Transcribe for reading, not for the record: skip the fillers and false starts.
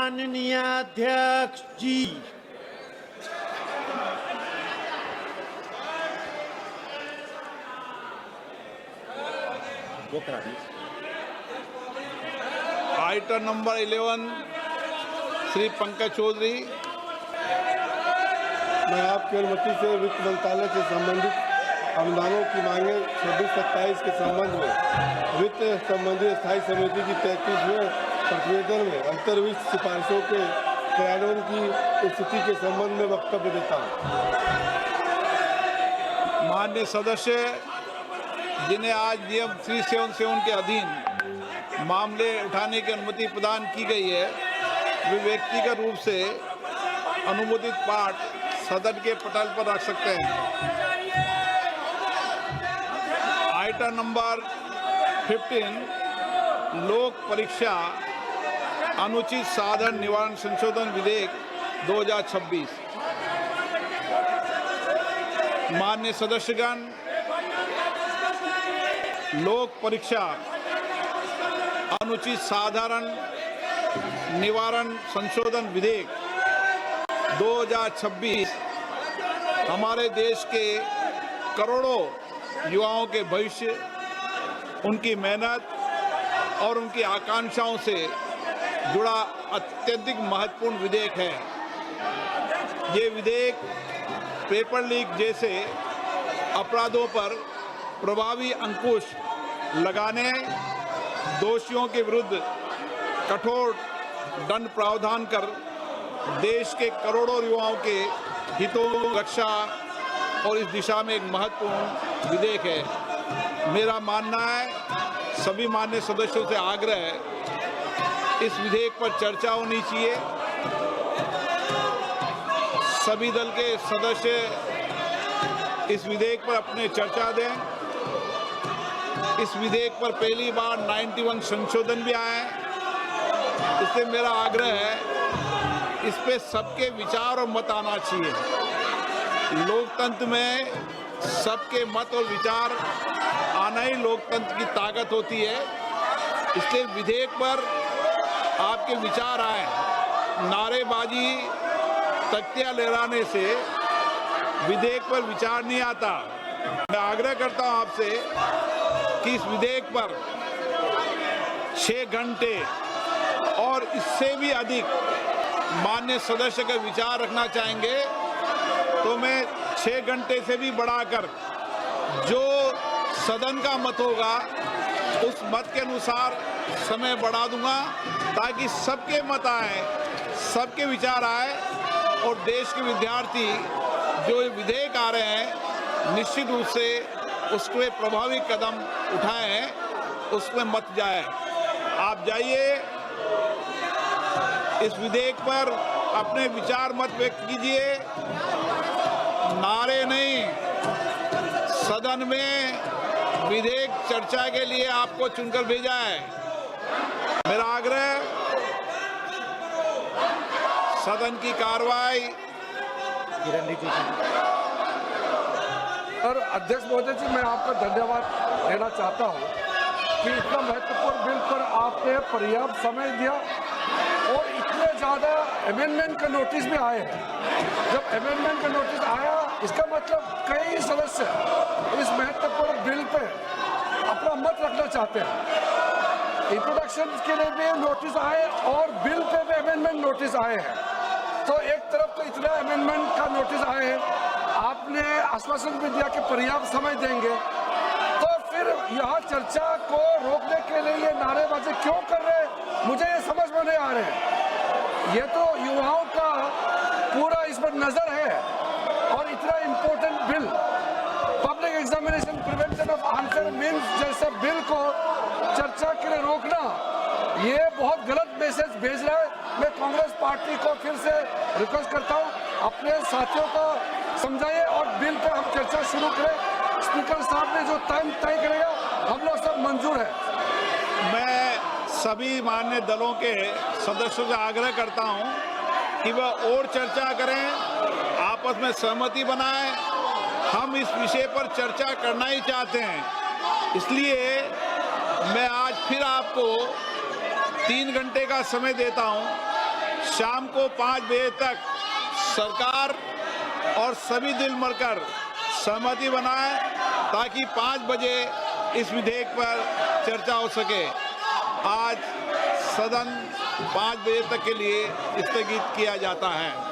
माननीय अध्यक्ष जी। Item number 11 Shri Pankaj Chaudhary. मैं आपकी अनुमति से वित्त मंत्रालय से संबंधित अनुदानों की मांगे 26-27 के संबंध में वित्त संबंधी स्थायी समिति की 33वें प्रतिवेदन में अंतर्विष्ट सिफारिशों के क्रियान्वयन की स्थिति के संबंध में वक्तव्य देता हूँ। माननीय सदस्य जिन्हें आज नियम 377 के अधीन मामले उठाने की अनुमति प्रदान की गई है, वे व्यक्तिगत रूप से अनुमोदित पाठ सदन के पटल पर रख सकते हैं। आइटम नंबर 15 लोक परीक्षा अनुचित साधन निवारण संशोधन विधेयक 2026। माननीय सदस्यगण, लोक परीक्षा अनुचित साधारण निवारण संशोधन विधेयक 2026 हमारे देश के करोड़ों युवाओं के भविष्य, उनकी मेहनत और उनकी आकांक्षाओं से जुड़ा अत्यधिक महत्वपूर्ण विधेयक है। ये विधेयक पेपर लीक जैसे अपराधों पर प्रभावी अंकुश लगाने, दोषियों के विरुद्ध कठोर दंड प्रावधान कर देश के करोड़ों युवाओं के हितों की रक्षा और इस दिशा में एक महत्वपूर्ण विधेयक है। मेरा मानना है, सभी माननीय सदस्यों से आग्रह है, इस विधेयक पर चर्चा होनी चाहिए। सभी दल के सदस्य इस विधेयक पर अपने चर्चा दें। इस विधेयक पर पहली बार 91 संशोधन भी आए हैं। इसलिए मेरा आग्रह है, इस पे सबके विचार और मत आना चाहिए। लोकतंत्र में सबके मत और विचार आना ही लोकतंत्र की ताकत होती है। इसलिए विधेयक पर आपके विचार आए। नारेबाजी, तख्तियां लहराने से विधेयक पर विचार नहीं आता। मैं आग्रह करता हूं आपसे कि इस विधेयक पर 6 घंटे और इससे भी अधिक माननीय सदस्य का विचार रखना चाहेंगे तो मैं 6 घंटे से भी बढ़ाकर जो सदन का मत होगा उस मत के अनुसार समय बढ़ा दूंगा, ताकि सबके मत आए, सबके विचार आए और देश के विद्यार्थी जो विधेयक आ रहे हैं निश्चित रूप से उसके प्रभावी कदम उठाए हैं, उसमें मत जाए। आप जाइए, इस विधेयक पर अपने विचार मत व्यक्त कीजिए। नारे नहीं, सदन में विधेयक चर्चा के लिए आपको चुनकर भेजा है। मेरा आग्रह, सदन की कार्रवाई। और अध्यक्ष महोदय जी, मैं आपका धन्यवाद देना चाहता हूं कि इतना महत्वपूर्ण बिल पर आपने पर्याप्त समय दिया और इतने ज़्यादा अमेंडमेंट का नोटिस भी आए हैं। जब अमेंडमेंट का नोटिस आया, इसका मतलब कई सदस्य इस महत्वपूर्ण बिल पे अपना मत रखना चाहते हैं। इंट्रोडक्शन के लिए भी नोटिस आए और बिल पे भी अमेंडमेंट नोटिस आए हैं। तो एक तरफ तो इतना अमेंडमेंट का नोटिस आए हैं, आपने आश्वासन भी दिया कि पर्याप्त समय देंगे, तो फिर यहाँ चर्चा को रोकने के लिए ये नारेबाजी क्यों कर रहे हैं, मुझे ये समझ में नहीं आ रहे हैं। ये तो युवाओं का पूरा इस पर नजर है और इतना important bill, public examination prevention of unfair means जैसे बिल को चर्चा के लिए रोकना, ये बहुत गलत मैसेज भेज रहा है। मैं कांग्रेस पार्टी को फिर से रिक्वेस्ट करता हूँ, अपने साथियों को समझाइए और बिल पर हम चर्चा शुरू करें। स्पीकर साहब ने जो टाइम तय करेगा, हम लोग सब मंजूर है। मैं सभी मान्य दलों के सदस्यों से आग्रह करता हूं कि वह और चर्चा करें, आपस में सहमति बनाएं। हम इस विषय पर चर्चा करना ही चाहते हैं। इसलिए मैं आज फिर आपको 3 घंटे का समय देता हूं। शाम को 5 बजे तक सरकार और सभी दिल मरकर सहमति बनाए ताकि 5 बजे इस विधेयक पर चर्चा हो सके। आज सदन 5 बजे तक के लिए स्थगित किया जाता है।